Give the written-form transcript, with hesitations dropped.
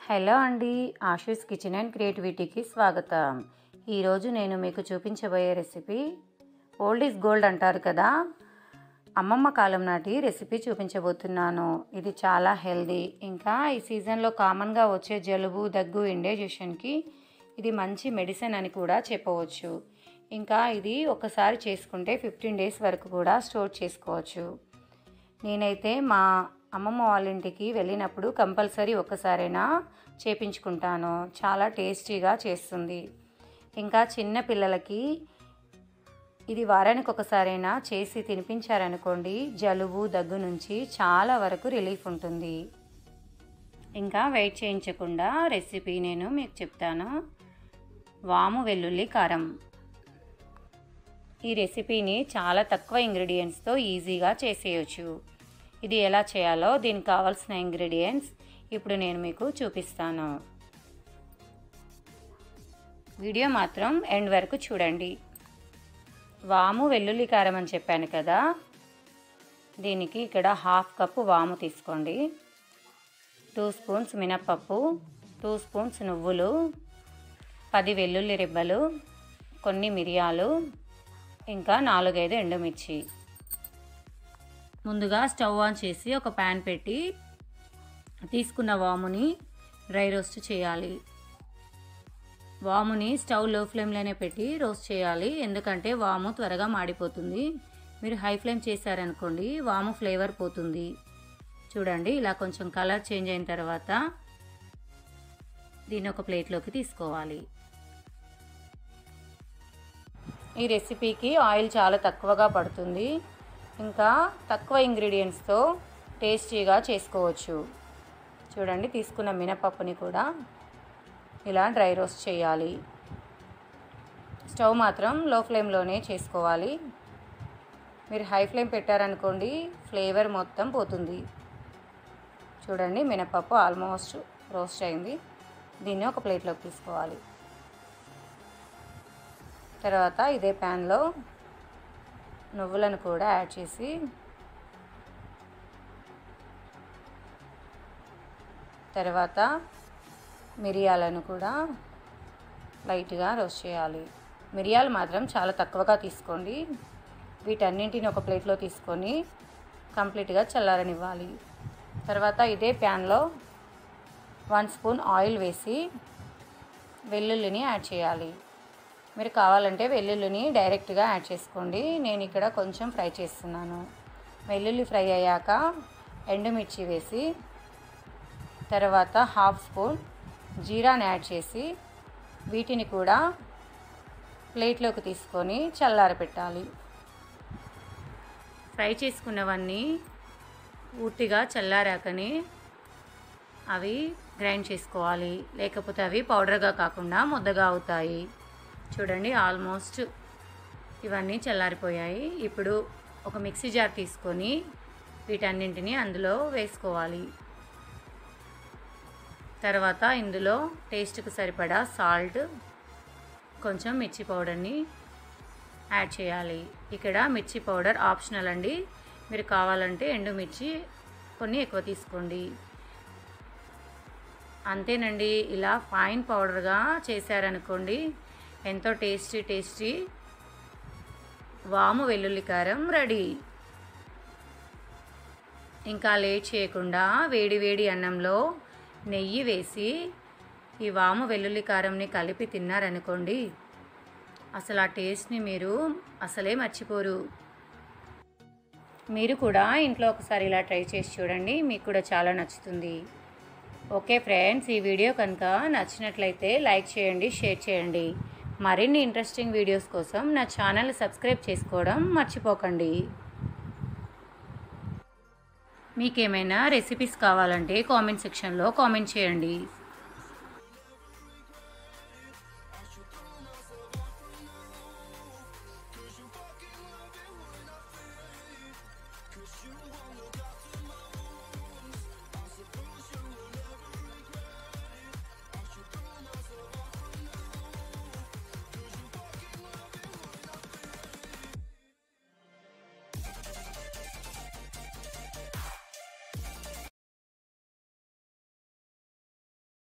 Hello అండి, Ashish kitchen and క్రియేటివిటీకి స్వాగతం. ఈరోజు నేను మీకు చూపించబోయే రెసిపీ ఓల్డ్ ఈజ్ గోల్డ్ అంటారు కదా, అమ్మమ్మ కాలం నాటి రెసిపీ చూపించబోతున్నాను. ఇది చాలా హెల్దీ, ఇంకా ఈ సీజన్లో కామన్గా వచ్చే జలుబు, దగ్గు, ఇండైజెషన్కి ఇది మంచి మెడిసిన్ అని కూడా చెప్పవచ్చు. ఇంకా ఇది ఒకసారి చేసుకుంటే 15 డేస్ వరకు కూడా స్టోర్ చేసుకోవచ్చు. నేనైతే మా అమ్మమ్మ వాళ్ళ ఇంటికి వెళ్ళినప్పుడు కంపల్సరీ ఒక్కసారైనా చేపించుకుంటాను. చాలా టేస్టీగా చేస్తుంది. ఇంకా చిన్న పిల్లలకి ఇది వారానికి ఒకసారైనా చేసి తినిపించారనుకోండి, జలుబు, దగ్గు నుంచి చాలా వరకు రిలీఫ్ ఉంటుంది. ఇంకా వెయిట్ చేయించకుండా రెసిపీ నేను మీకు చెప్తాను. వాము వెల్లుల్లి కారం. ఈ రెసిపీని చాలా తక్కువ ఇంగ్రీడియంట్స్తో ఈజీగా చేసేయచ్చు. ఇది ఎలా చేయాలో, దీనికి కావాల్సిన ఇంగ్రీడియంట్స్ ఇప్పుడు నేను మీకు చూపిస్తాను. వీడియో మాత్రం ఎండ్ వరకు చూడండి. వాము వెల్లుల్లి కారం అని చెప్పాను కదా, దీనికి ఇక్కడ 1/2 కప్పు వాము తీసుకోండి, 2 స్పూన్స్ మినప్పప్పు, 2 స్పూన్స్ నువ్వులు, 10 వెల్లుల్లి రెబ్బలు, కొన్ని మిరియాలు, ఇంకా 4-5 ఎండుమిర్చి. ముందుగా స్టవ్ ఆన్ చేసి ఒక ప్యాన్ పెట్టి తీసుకున్న వాముని డ్రై రోస్ట్ చేయాలి. వాముని స్టవ్ లో ఫ్లేమ్లోనే పెట్టి రోస్ట్ చేయాలి, ఎందుకంటే వాము త్వరగా మాడిపోతుంది. మీరు హై ఫ్లేమ్ చేశారనుకోండి, వాము ఫ్లేవర్ పోతుంది. చూడండి, ఇలా కొంచెం కలర్ చేంజ్ అయిన తర్వాత దీన్ని ఒక ప్లేట్లోకి తీసుకోవాలి. ఈ రెసిపీకి ఆయిల్ చాలా తక్కువగా పడుతుంది, ఇంకా తక్కువ ఇంగ్రీడియంట్స్తో టేస్టీగా చేసుకోవచ్చు. చూడండి, తీసుకున్న మినపప్పుని కూడా ఇలా డ్రై రోస్ట్ చేయాలి. స్టవ్ మాత్రం లో ఫ్లేమ్లోనే చేసుకోవాలి. మీరు హై ఫ్లేమ్ పెట్టారనుకోండి, ఫ్లేవర్ మొత్తం పోతుంది. చూడండి, మినపప్పు ఆల్మోస్ట్ రోస్ట్ అయింది. దీన్ని ఒక ప్లేట్లోకి తీసుకోవాలి. తర్వాత ఇదే ప్యాన్లో నువ్వులను కూడా యాడ్ చేసి తర్వాత మిరియాలను కూడా లైట్గా రోస్ట్ చేయాలి. మిరియాలు మాత్రం చాలా తక్కువగా తీసుకోండి. వీటన్నింటిని ఒక ప్లేట్లో తీసుకొని కంప్లీట్గా చల్లారనివ్వాలి. తర్వాత ఇదే ప్యాన్లో 1 స్పూన్ ఆయిల్ వేసి వెల్లుల్లిని యాడ్ చేయాలి. మీరు కావాలంటే వెల్లుల్లిని డైరెక్ట్గా యాడ్ చేసుకోండి, నేను ఇక్కడ కొంచెం ఫ్రై చేస్తున్నాను. వెల్లుల్లి ఫ్రై అయ్యాక ఎండుమిర్చి వేసి తర్వాత 1/2 స్పూన్ జీరాని యాడ్ చేసి వీటిని కూడా ప్లేట్లోకి తీసుకొని చల్లారపెట్టాలి. ఫ్రై చేసుకున్నవన్నీ పూర్తిగా చల్లారాకనే అవి గ్రైండ్ చేసుకోవాలి, లేకపోతే అవి పౌడర్గా కాకుండా ముద్దగా అవుతాయి. చూడండి, ఆల్మోస్ట్ ఇవన్నీ చల్లారిపోయాయి. ఇప్పుడు ఒక మిక్సీ జార్ తీసుకొని వీటన్నింటినీ అందులో వేసుకోవాలి. తర్వాత ఇందులో టేస్ట్కి సరిపడా సాల్ట్, కొంచెం మిర్చి పౌడర్ని యాడ్ చేయాలి. ఇక్కడ మిర్చి పౌడర్ ఆప్షనల్ అండి, మీరు కావాలంటే ఎండుమిర్చి కొన్ని ఎక్కువ తీసుకోండి. అంతేనండి, ఇలా ఫైన్ పౌడర్గా చేశారనుకోండి, ఎంతో టేస్టీ వాము వెల్లుల్లి కారం రెడీ. ఇంకా లేట్ చేయకుండా వేడి అన్నంలో నెయ్యి వేసి ఈ వాము వెల్లుల్లి కారంని కలిపి తిన్నారనుకోండి, అసలు ఆ టేస్ట్ని మీరు అసలే మర్చిపోరు. మీరు కూడా ఇంట్లో ఒకసారి ఇలా ట్రై చేసి చూడండి, మీకు కూడా చాలా నచ్చుతుంది. ఓకే ఫ్రెండ్స్, ఈ వీడియో కనుక నచ్చినట్లయితే లైక్ చేయండి, షేర్ చేయండి. మరిన్ని ఇంట్రెస్టింగ్ వీడియోస్ కోసం నా ఛానల్ సబ్స్క్రైబ్ చేసుకోవడం మర్చిపోకండి. మీకేమైనా రెసిపీస్ కావాలంటే కామెంట్ సెక్షన్లో కామెంట్ చేయండి.